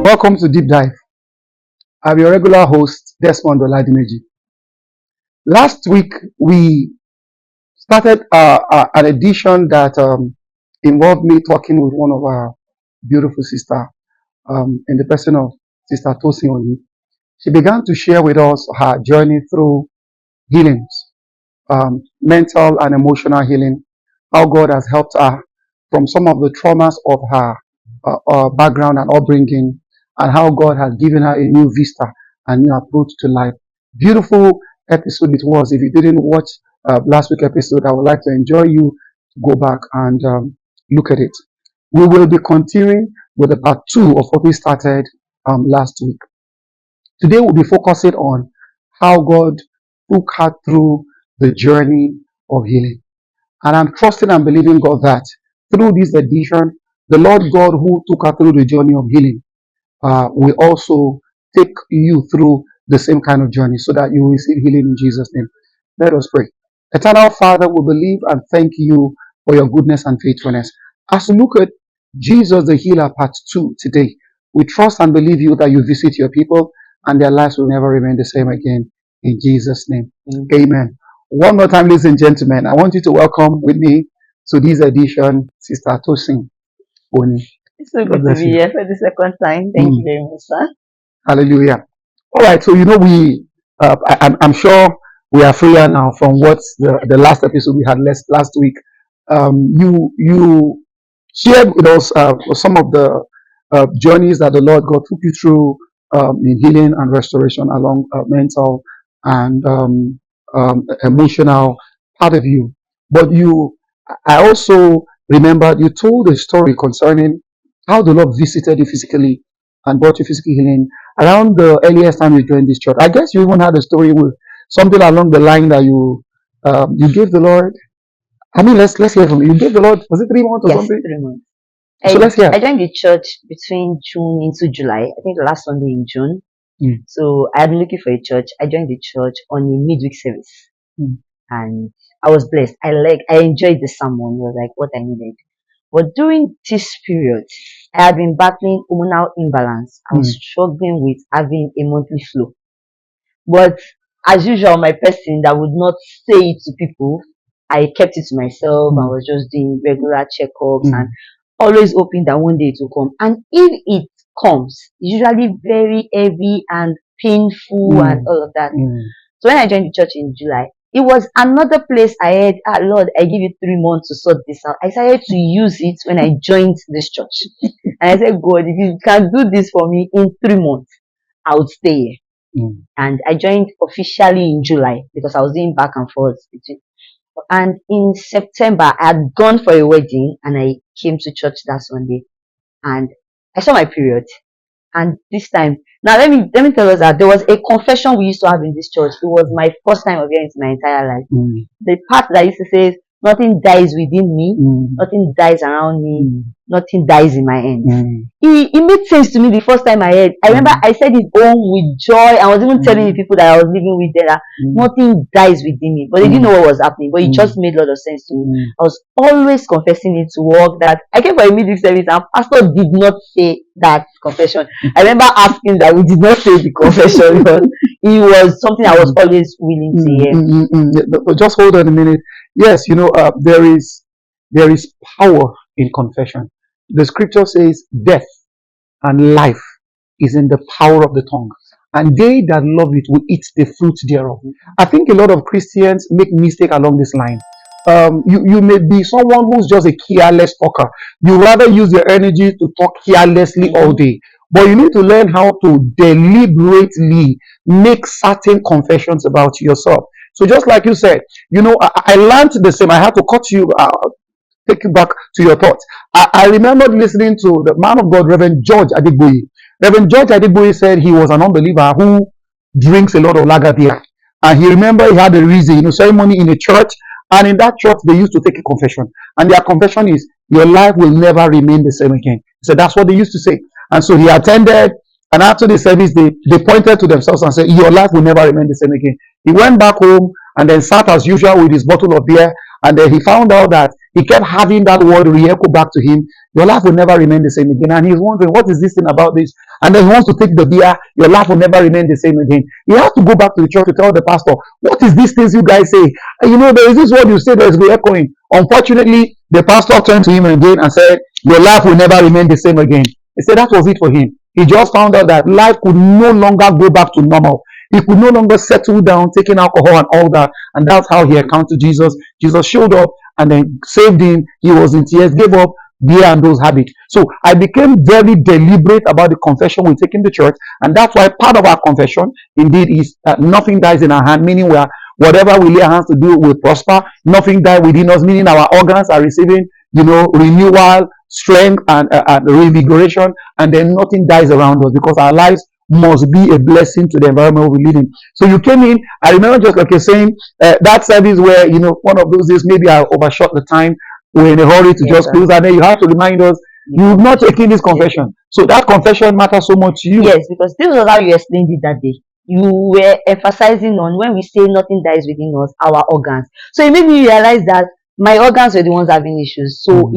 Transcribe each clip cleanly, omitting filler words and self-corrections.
Welcome to Deep Dive. I'm your regular host, Desmond Oladimeji. Last week, we started an edition that involved me talking with one of our beautiful sisters in the person of Sister Tosin Oni. She began to share with us her journey through healings, mental and emotional healing, how God has helped her from some of the traumas of her background and upbringing, and how God has given her a new vista and new approach to life. Beautiful episode it was. If you didn't watch last week's episode, I would like to enjoy you to go back and look at it. We will be continuing with the part 2 of what we started last week. Today we'll be focusing on how God took her through the journey of healing. And I'm trusting and believing God that through this edition, the Lord God who took her through the journey of healing will also take you through the same kind of journey so that you will receive healing in Jesus' name. Let us pray. Eternal Father, we believe and thank you for your goodness and faithfulness. As we look at Jesus the Healer part 2 today, we trust and believe you that you visit your people and their lives will never remain the same again. In Jesus' name. Amen. One more time, ladies and gentlemen, I want you to welcome with me to this edition, Sister Tosin Oni. It's so good to be here for the second time. Thank you very much, sir. Hallelujah. All right, so I'm sure we are freer now from what the last episode we had last week. You shared with us some of the journeys that the Lord God took you through in healing and restoration along mental and emotional part of you. But I also remembered you told a story concerning how the Lord visited you physically and brought you physical healing around the earliest time you joined this church. I guess you even had a story with something along the line that you gave the Lord. I mean, let's hear from you. You gave the Lord, was it 3 months or Yes, something? 3 months. So let's hear. I joined the church between June into July. I think the last Sunday in June. So I had been looking for a church. I joined the church on a midweek service, and I was blessed. I enjoyed the sermon. It was like what I needed. But during this period, I had been battling hormonal imbalance. I was struggling with having a monthly flow. But as usual, my person that would not say it to people, I kept it to myself. I was just doing regular checkups and always hoping that one day it will come. And if it comes, it's usually very heavy and painful and all of that. So when I joined the church in July, it was another place I had, Lord, I give you 3 months to sort this out. I started to use it when I joined this church. And I said, God, if you can do this for me in 3 months, I would stay here. And I joined officially in July because I was doing back and forth between. And in September, I had gone for a wedding and I came to church that Sunday and I saw my period. And this time, now let me tell us that there was a confession we used to have in this church. It was my first time of hearing it in my entire life. The part that used to say, nothing dies within me, nothing dies around me, nothing dies in my end. It made sense to me the first time I heard. I remember I said it home with joy. I was even telling the people that I was living with there that nothing dies within me. But they didn't know what was happening. But it just made a lot of sense to me. I was always confessing it to work that I came for a midweek service and pastor did not say that confession. I remember asking that we did not say the confession because it was something I was always willing to hear. But just hold on a minute. Yes, there is power in confession. The scripture says death and life is in the power of the tongue, and they that love it will eat the fruit thereof. I think a lot of Christians make mistake along this line. You may be someone who's just a careless talker. You rather use your energy to talk carelessly all day. But you need to learn how to deliberately make certain confessions about yourself. So just like you said, I learned the same. I had to cut you, take you back to your thoughts. I remembered listening to the man of God, Reverend George Adegboye. Reverend George Adegboye said he was an unbeliever who drinks a lot of lager beer. And he remembered he had a reason, ceremony in a church. And in that church, they used to take a confession. And their confession is, your life will never remain the same again. So that's what they used to say. And so he attended, and after the service, they pointed to themselves and said, your life will never remain the same again. He went back home and then sat as usual with his bottle of beer, and then he found out that he kept having that word re-echo back to him. your life will never remain the same again. And he's wondering, what is this thing about this? And then he wants to take the beer, your life will never remain the same again. He has to go back to the church to tell the pastor, what is these things you guys say? And there is this word you say that is echoing. Unfortunately, the pastor turned to him again and said, your life will never remain the same again. He said that was it for him. He just found out that life could no longer go back to normal. He could no longer settle down, taking alcohol and all that. And that's how he encountered Jesus. Jesus showed up and then saved him. He was in tears, gave up beer and those habits. So I became very deliberate about the confession we take in the church. And that's why part of our confession indeed is that nothing dies in our hand, meaning whatever we lay our hands to do will prosper. Nothing dies within us, meaning our organs are receiving, renewal, strength, and reinvigoration. And then nothing dies around us because our lives must be a blessing to the environment we live in. So you came in, I remember just like you're saying, that service where, one of those days, maybe I overshot the time, we're in a hurry to just close, and then you have to remind us, you've not taken this confession. So that confession matters so much to you. Yes, because this was how you explained it that day. You were emphasizing on when we say nothing dies within us, our organs. So it made me realize that my organs were the ones having issues. So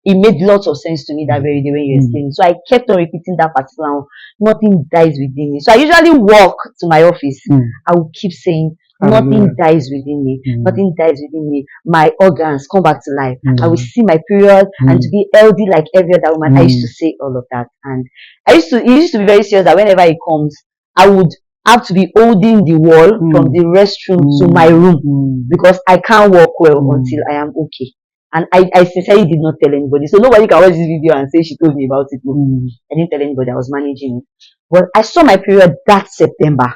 it made lots of sense to me that very day when you explained. So I kept on repeating that particular one, nothing dies within me. So I usually walk to my office. I will keep saying, nothing dies within me. Nothing dies within me. My organs come back to life. I will see my period and to be healthy like every other woman. I used to say all of that. And it used to be very serious that whenever it comes, I would have to be holding the wall from the restroom to my room because I can't walk well until I am okay. And I sincerely did not tell anybody. So nobody can watch this video and say she told me about it. I didn't tell anybody. I was managing it. But I saw my period that September.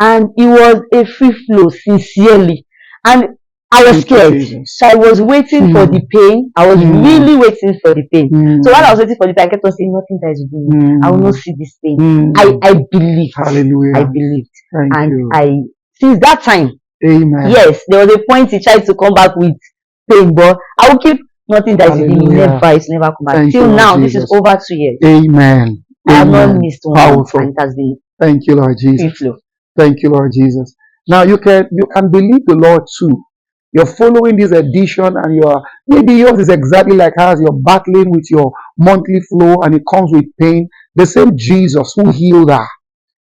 And it was a free flow, sincerely. And I was scared. So I was waiting for the pain. I was really waiting for the pain. So while I was waiting for the pain, I kept on saying, nothing dies with me. I will not see this pain. I believed. Hallelujah. I believed. Thank you. Since that time, amen. Yes, there was a point he tried to come back with pain, but I will keep nothing dies with me. Never, it's never come back. Till now, this is over 2 years. Amen. I have not missed one. Powerful. And it has been. Thank you, Lord Jesus. Free flow. Thank you, Lord Jesus. Now you can believe the Lord too. You're following this edition and maybe yours is exactly like ours. You're battling with your monthly flow and it comes with pain. The same Jesus who healed her.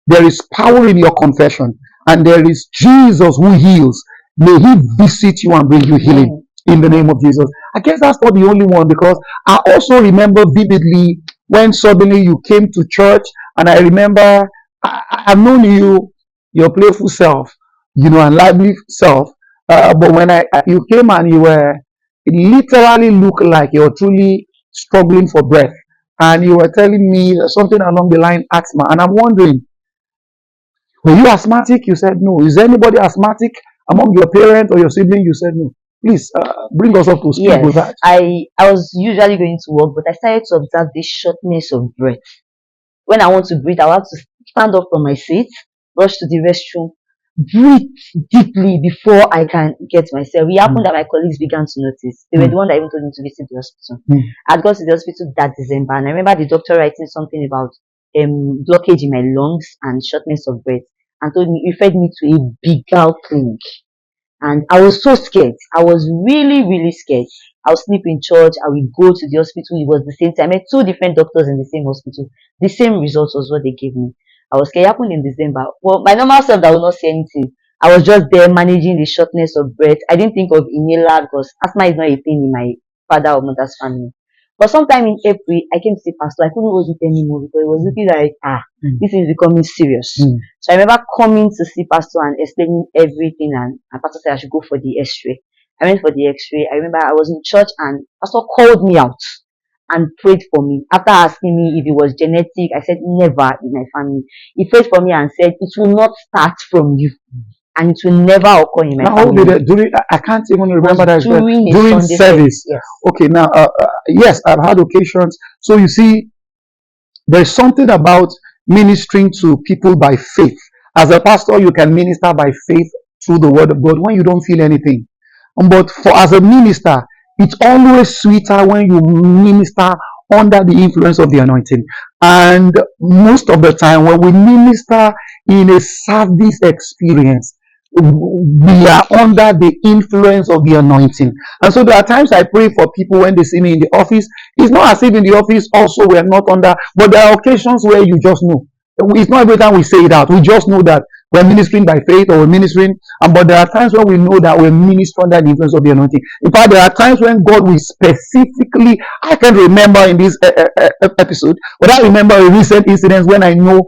There is power in your confession and there is Jesus who heals. May he visit you and bring you healing in the name of Jesus. I guess that's not the only one because I also remember vividly when suddenly you came to church and I remember I've known you, your playful self, and lively self. But when you came and it literally looked like you were truly struggling for breath. And you were telling me something along the line asthma. And I'm wondering, were you asthmatic? You said no. Is anybody asthmatic among your parents or your siblings? You said no. Please bring us up to speed with that. I was usually going to work, but I started to observe this shortness of breath. When I want to breathe, I have to stand up from my seat, rush to the restroom, breathe deeply before I can get myself. It happened that my colleagues began to notice. They were the one that even told me to visit the hospital. I'd gone to the hospital that December, and I remember the doctor writing something about blockage in my lungs and shortness of breath, and referred me to a bigger clinic. And I was so scared. I was really, really scared. I would sleep in church. I would go to the hospital. It was the same time. I met 2 different doctors in the same hospital. The same results was what they gave me. I was scared. It happened in December. Well, my normal self, I would not say anything. I was just there managing the shortness of breath. I didn't think of inhaler because asthma is not a thing in my father or mother's family. But sometime in April, I came to see pastor. I couldn't hold it anymore because it was looking like, this is becoming serious. So I remember coming to see pastor and explaining everything, and pastor said I should go for the x-ray. I went for the x-ray. I remember I was in church and pastor called me out and prayed for me. After asking me if it was genetic, I said never in my family. He prayed for me and said it will not start from you. And it will never occur in my family. I can't even remember that. During service. Yes. Okay, now, yes, I've had occasions. So you see, there's something about ministering to people by faith. As a pastor, you can minister by faith through the word of God when you don't feel anything. But as a minister, it's always sweeter when you minister under the influence of the anointing. And most of the time, when we minister in a service experience, we are under the influence of the anointing. And so there are times I pray for people when they see me in the office. It's not as if in the office also we are not under, but there are occasions where you just know. It's not every time we say it out. We just know that we're ministering by faith or we're ministering, but there are times when we know that we're ministering under the influence of the anointing. In fact, there are times when God will specifically, I can remember in this episode, but I remember a recent incident when I know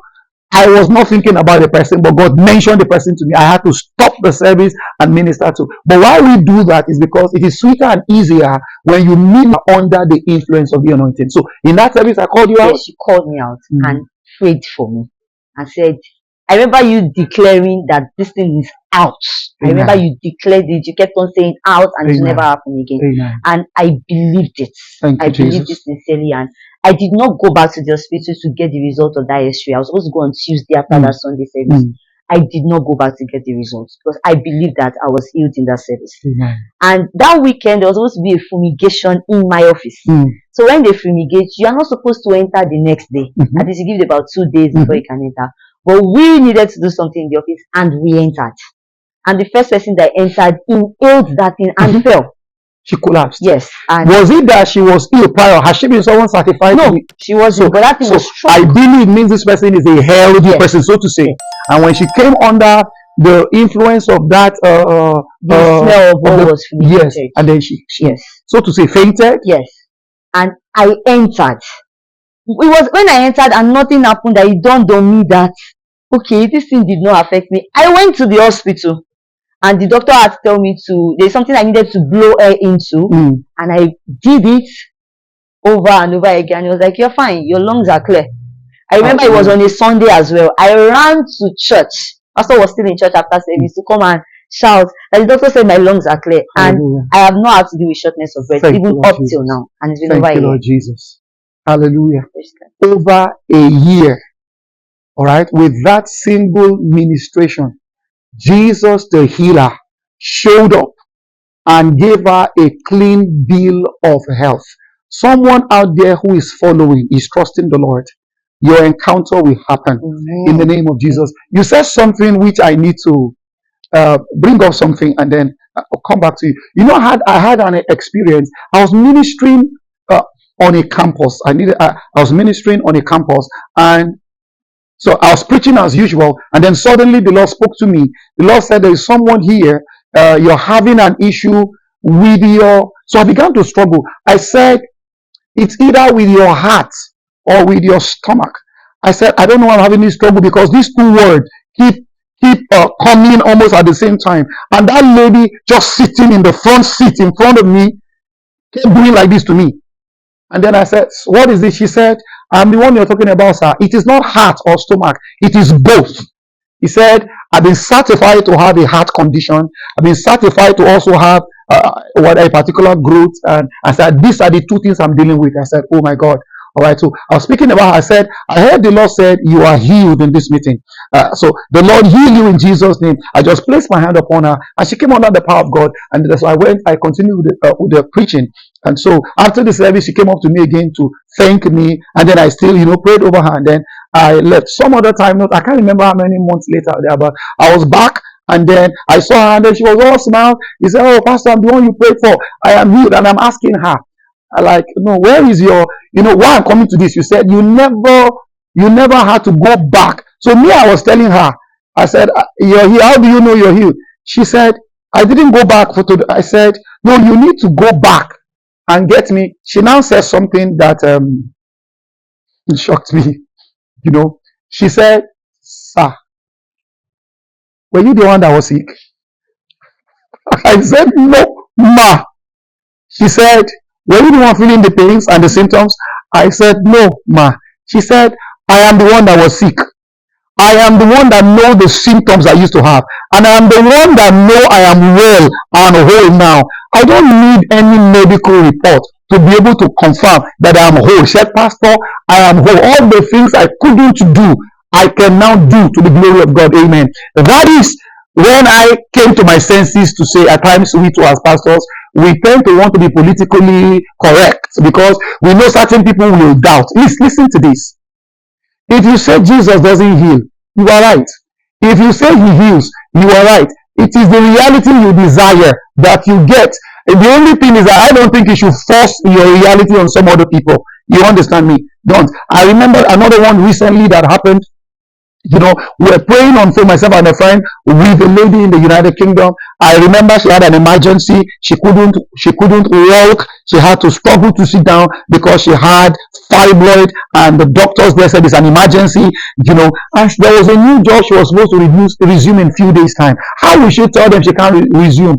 I was not thinking about the person, but God mentioned the person to me. I had to stop the service and minister to. But why we do that is because it is sweeter and easier when you minister under the influence of the anointing. So in that service, I called you out. Yes, you called me out and prayed for me and said, I remember you declaring that this thing is out. Amen. I remember you declared it. You kept on saying out, and it never happened again. Amen. And I believed it. I believed it sincerely, and I did not go back to the hospital to get the result of that X-ray. I was supposed to go on Tuesday after that Sunday service. I did not go back to get the results because I believed that I was healed in that service. And that weekend, there was supposed to be a fumigation in my office. So when they fumigate, you are not supposed to enter the next day. At least you give it about 2 days before you can enter. But we needed to do something in the office, and we entered. And the first person that entered inhaled that thing and fell. She collapsed. Yes. And was it that she was ill prior? Has she been someone certified? No, she wasn't. But that thing was strong. Ideally, it means this person is a healthy person, so to say. And when she came under the influence of that, the smell of what was fumigated. Yes, and then she, so to say, fainted. Yes. And I entered. It was when I entered and nothing happened that it dawned on me that, okay, this thing did not affect me. I went to the hospital. And the doctor had to tell me there's something I needed to blow air into. And I did it over and over again. He was like, you're fine. Your lungs are clear. I remember it was on a Sunday as well. I ran to church. Pastor was still in church after service to come and shout. And the doctor said my lungs are clear. Hallelujah. And I have not had to deal with shortness of breath, even up till now. And it's been over a year. Lord Jesus. Hallelujah. Over a year. All right. With that single ministration, Jesus the healer showed up and gave her a clean bill of health. Someone out there who is following is trusting the Lord. Your encounter will happen in the name of Jesus. You said something which I need to bring up something and then I'll come back to you. You know, I had an experience. I was ministering on a campus. I was ministering on a campus, and so I was preaching as usual, and then suddenly the Lord spoke to me. The Lord said, there is someone here, you're having an issue with your... So I began to struggle. I said, it's either with your heart or with your stomach. I said, I don't know why I'm having this struggle because these two words keep coming almost at the same time. And that lady just sitting in the front seat in front of me kept doing like this to me. And then I said, what is this? She said, I'm the one you're talking about, sir. It is not heart or stomach. It is both. He said, I've been certified to have a heart condition. I've been certified to also have a particular growth. And I said, these are the two things I'm dealing with. I said, oh my God. All right. So I was speaking about her. I said, I heard the Lord said, you are healed in this meeting. So the Lord heal you in Jesus' name. I just placed my hand upon her and she came under the power of God. And so I continued with the preaching. And so after the service, she came up to me again to thank me. And then I still, prayed over her. And then I left. Some other time, I can't remember how many months later there, but I was back. And then I saw her and then she was all smile. He said, oh, Pastor, I'm the one you prayed for. I am healed. And I'm asking her, no, where is your, why I'm coming to this? You said you never had to go back. So me, I was telling her, I said, you're here. How do you know you're healed? She said, I didn't go back I said, no, you need to go back and get me. She now says something that shocked me. She said, sir, were you the one that was sick? I said, no, ma. She said, were you the one feeling the pains and the symptoms? I said, no, ma. She said, I am the one that was sick. I am the one that know the symptoms I used to have. And I am the one that know I am well and whole now. I don't need any medical report to be able to confirm that I am whole. She said, Pastor, I am whole. All the things I couldn't do, I can now do to the glory of God. Amen. That is when I came to my senses to say, at times we too as pastors, we tend to want to be politically correct because we know certain people will doubt. Listen to this. If you say Jesus doesn't heal, you are right. If you say he heals, you are right. It is the reality you desire that you get. And the only thing is that I don't think you should force your reality on some other people. You understand me? Don't. I remember another one recently that happened. We were praying on phone, myself and a friend, with a lady in the United Kingdom. I remember she had an emergency. She couldn't walk. She had to struggle to sit down because she had fibroid, and the doctors there said it's an emergency. And there was a new job she was supposed to resume in a few days' time. How will she tell them she can't resume?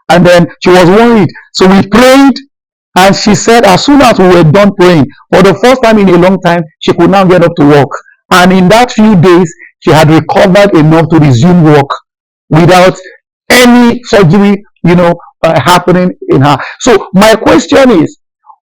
And then she was worried. So we prayed. And she said, as soon as we were done praying, for the first time in a long time, she could now get up to work. And in that few days, she had recovered enough to resume work without any surgery, happening in her. So my question is,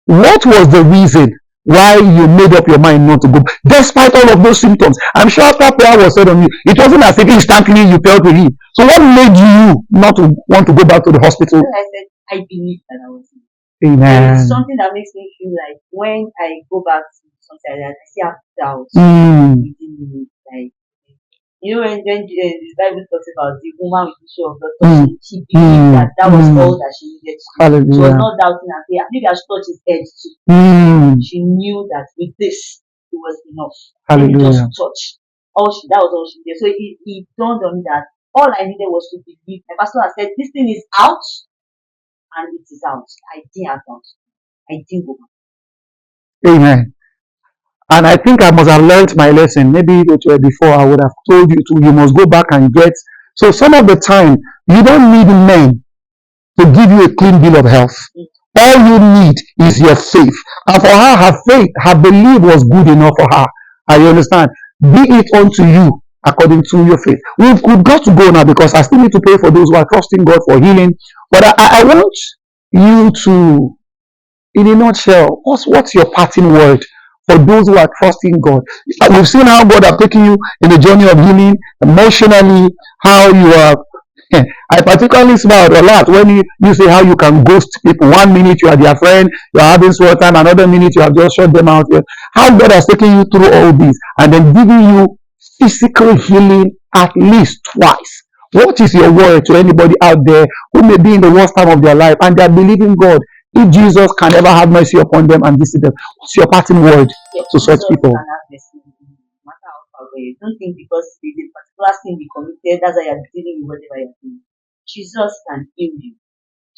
what was the reason why you made up your mind not to go, despite all of those symptoms? I'm sure after prayer was said on you, it wasn't as if instantly you felt relief. So what made you not to want to go back to the hospital? I said, I believe that I was. Amen. It's something that makes me feel like when I go back to something like that, I still have doubts within me. Like, when the Bible talks about the woman with the issue of blood touching, she believed that was all that she needed to do. Hallelujah. She was not doubting and saying, maybe I should touch his head too. She knew that with this, it was enough. Hallelujah. Just touch. That was all she did. So it dawned on me that all I needed was to believe. My pastor had said, this thing is out. And it is out. I didn't have out. I didn't go back. Amen. And I think I must have learned my lesson. Maybe it were before, I would have told you to. You must go back and get. So some of the time, you don't need men to give you a clean bill of health. All you need is your faith. And for her faith, her belief was good enough for her. You understand? Be it unto you according to your faith. We've got to go now because I still need to pray for those who are trusting God for healing. But I want you to, in a nutshell, what's your parting word for those who are trusting God? We've seen how God has taken you in the journey of healing emotionally, how you are. I particularly smiled a lot when you say how you can ghost people. 1 minute you are their friend, you are having sweat time, another minute you have just shut them out. How God has taken you through all this and then giving you physical healing at least twice. What is your word to anybody out there who may be in the worst time of their life and they are believing God, if Jesus can ever have mercy upon them and visit them? What's your parting word to such people? Don't think because there's a particular sin we committed, that's why you're dealing with whatever you're doing. Jesus can heal you.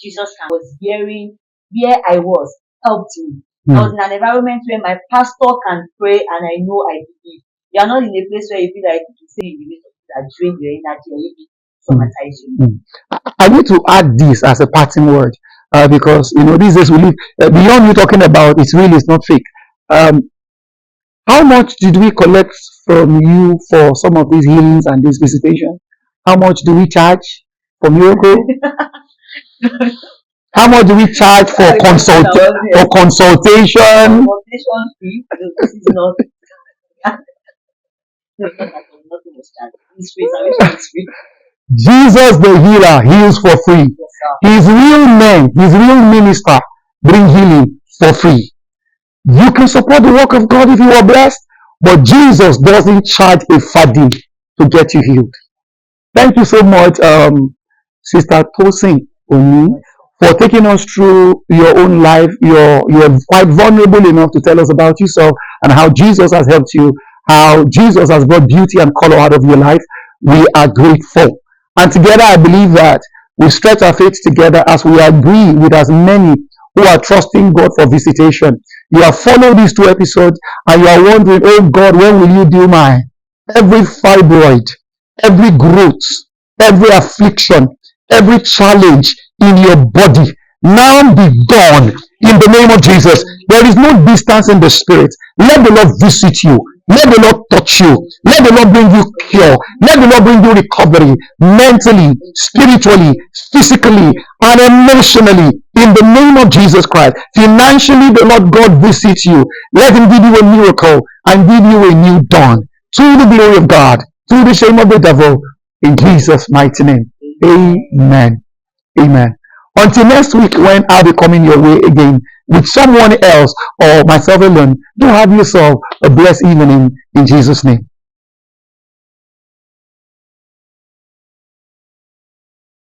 Jesus was hearing where I was, helped me. I was in an environment where my pastor can pray and I know I believe. You are not in a place where you feel like you say you that drain your energy or you traumatize you. I need to add this as a parting word because these days we live beyond you talking about it's real, it's not fake. How much did we collect from you for some of these healings and this visitation? How much do we charge for miracle? How much do we charge for consultation? Consultation fee. This is not. Jesus the healer heals for free. His real men, his real minister bring healing for free. You can support the work of God if you are blessed, but Jesus doesn't charge a fading to get you healed. Thank you so much, Sister Tosin Oni, for taking us through your own life. You're quite vulnerable enough to tell us about yourself and how Jesus has helped you, how Jesus has brought beauty and color out of your life. We are grateful. And together, I believe that we stretch our faith together as we agree with as many who are trusting God for visitation. You have followed these 2 episodes and you are wondering, oh God, when will you do mine? Every fibroid, every growth, every affliction, every challenge in your body, now be gone in the name of Jesus. There is no distance in the spirit. Let the Lord visit you. Let the Lord touch you. Let the Lord bring you cure. Let the Lord bring you recovery mentally, spiritually, physically, and emotionally in the name of Jesus Christ. Financially, the Lord God visits you. Let him give you a miracle and give you a new dawn. To the glory of God, to the shame of the devil, in Jesus' mighty name. Amen. Amen. Until next week when I'll be coming your way again with someone else or myself alone, do have yourself a blessed evening in Jesus' name.